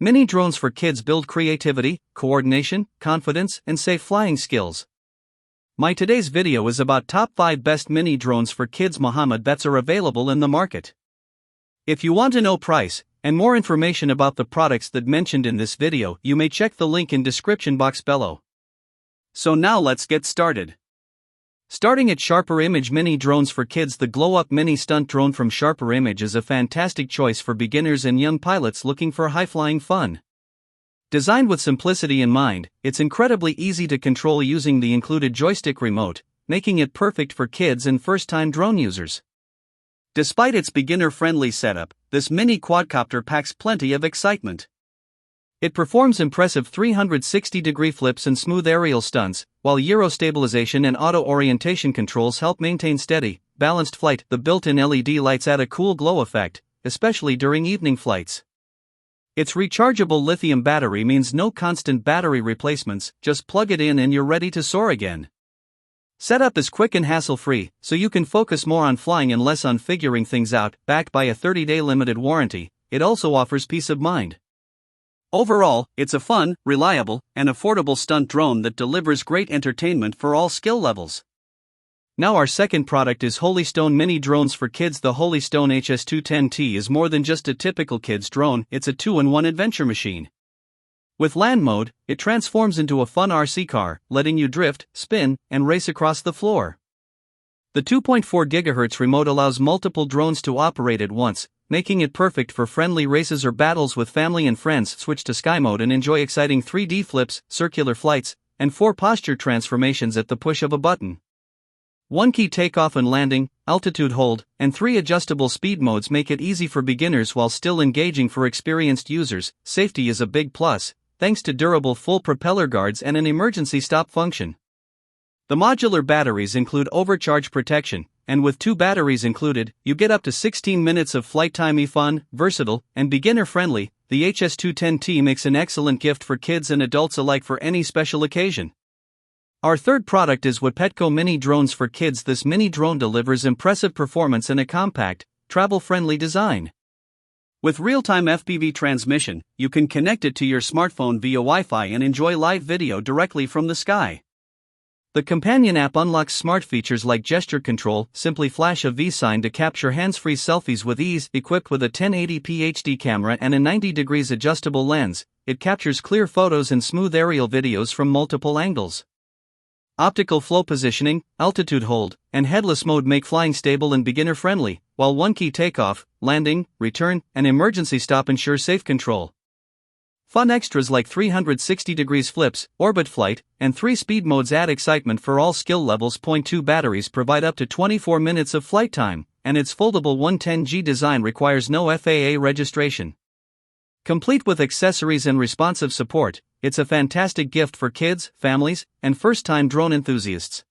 Mini drones for kids build creativity, coordination, confidence, and safe flying skills. My today's video is about top 5 best mini drones for kids Muhammad bets are available in the market. If you want to know price and more information about the products that mentioned in this video, you may check the link in description box below. So now let's get started. Starting at Sharper Image Mini Drones for Kids. The glow-up mini stunt drone from Sharper Image is a fantastic choice for beginners and young pilots looking for high-flying fun. Designed with simplicity in mind, it's incredibly easy to control using the included joystick remote, making it perfect for kids and first-time drone users. Despite its beginner-friendly setup, this mini quadcopter packs plenty of excitement. It performs impressive 360-degree flips and smooth aerial stunts, while gyro stabilization and auto-orientation controls help maintain steady, balanced flight. The built-in LED lights add a cool glow effect, especially during evening flights. Its rechargeable lithium battery means no constant battery replacements, just plug it in and you're ready to soar again. Setup is quick and hassle-free, so you can focus more on flying and less on figuring things out. Backed by a 30-day limited warranty, it also offers peace of mind. Overall, it's a fun, reliable, and affordable stunt drone that delivers great entertainment for all skill levels. Now our second product is Holystone Mini Drones for Kids. The Holystone HS210T is more than just a typical kids drone, it's a 2-in-1 adventure machine. With land mode, it transforms into a fun RC car, letting you drift, spin, and race across the floor. The 2.4 GHz remote allows multiple drones to operate at once, making it perfect for friendly races or battles with family and friends. Switch to Sky Mode and enjoy exciting 3D flips, circular flights, and 4 posture transformations at the push of a button. 1-key takeoff and landing, altitude hold, and 3 adjustable speed modes make it easy for beginners while still engaging for experienced users. Safety is a big plus, thanks to durable full propeller guards and an emergency stop function. The modular batteries include overcharge protection, and with 2 batteries included, you get up to 16 minutes of flight time. Fun, versatile, and beginner-friendly, the HS210T makes an excellent gift for kids and adults alike for any special occasion. Our third product is Wepetco Mini Drones for Kids. This mini drone delivers impressive performance in a compact, travel-friendly design. With real-time FPV transmission, you can connect it to your smartphone via Wi-Fi and enjoy live video directly from the sky. The companion app unlocks smart features like gesture control. Simply flash a V sign to capture hands-free selfies with ease. Equipped with a 1080p HD camera and a 90 degrees adjustable lens, it captures clear photos and smooth aerial videos from multiple angles. Optical flow positioning, altitude hold, and headless mode make flying stable and beginner-friendly, while 1-key takeoff, landing, return, and emergency stop ensure safe control. Fun extras like 360 degrees flips, orbit flight, and 3 speed modes add excitement for all skill levels. 2 batteries provide up to 24 minutes of flight time, and its foldable 110G design requires no FAA registration. Complete with accessories and responsive support, it's a fantastic gift for kids, families, and first-time drone enthusiasts.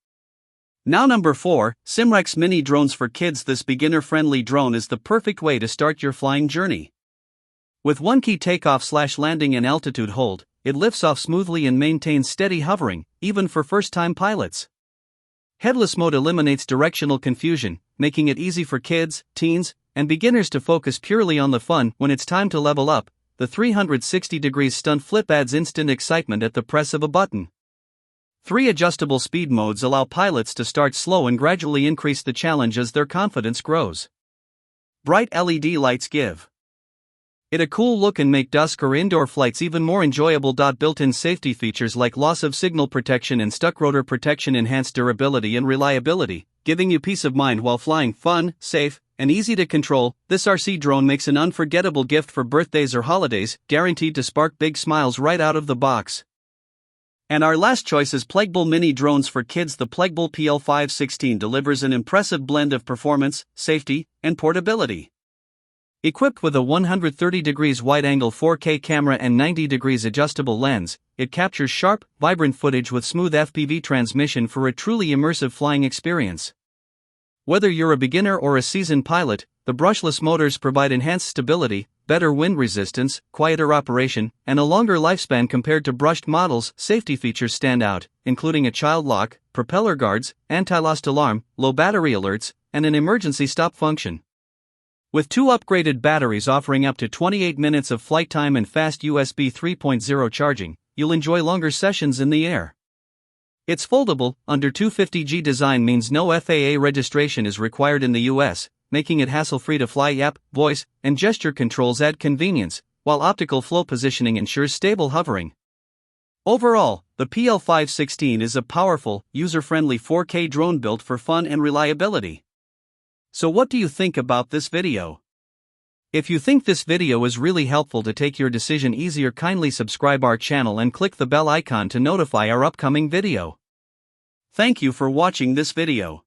Now number 4, Simrex Mini Drones for Kids. This beginner-friendly drone is the perfect way to start your flying journey. With 1-key takeoff/landing and altitude hold, it lifts off smoothly and maintains steady hovering, even for first-time pilots. Headless mode eliminates directional confusion, making it easy for kids, teens, and beginners to focus purely on the fun. When it's time to level up, the 360 degrees stunt flip adds instant excitement at the press of a button. 3 adjustable speed modes allow pilots to start slow and gradually increase the challenge as their confidence grows. Bright LED lights give it a cool look and make dusk or indoor flights even more enjoyable. Built-in safety features like loss of signal protection and stuck rotor protection enhance durability and reliability, giving you peace of mind while flying. Fun, safe, and easy to control, this RC drone makes an unforgettable gift for birthdays or holidays, guaranteed to spark big smiles right out of the box. And our last choice is Plegble Mini Drones for Kids. The Plegble PL516 delivers an impressive blend of performance, safety, and portability. Equipped with a 130 degrees wide-angle 4K camera and 90 degrees adjustable lens, it captures sharp, vibrant footage with smooth FPV transmission for a truly immersive flying experience. Whether you're a beginner or a seasoned pilot, the brushless motors provide enhanced stability, better wind resistance, quieter operation, and a longer lifespan compared to brushed models. Safety features stand out, including a child lock, propeller guards, anti-lost alarm, low battery alerts, and an emergency stop function. With two upgraded batteries offering up to 28 minutes of flight time and fast USB 3.0 charging, you'll enjoy longer sessions in the air. Its foldable, under 250G design means no FAA registration is required in the US, making it hassle-free to fly. App, voice, and gesture controls add convenience, while optical flow positioning ensures stable hovering. Overall, the PL516 is a powerful, user-friendly 4K drone built for fun and reliability. So what do you think about this video? If you think this video is really helpful to take your decision easier, kindly subscribe our channel and click the bell icon to notify our upcoming video. Thank you for watching this video.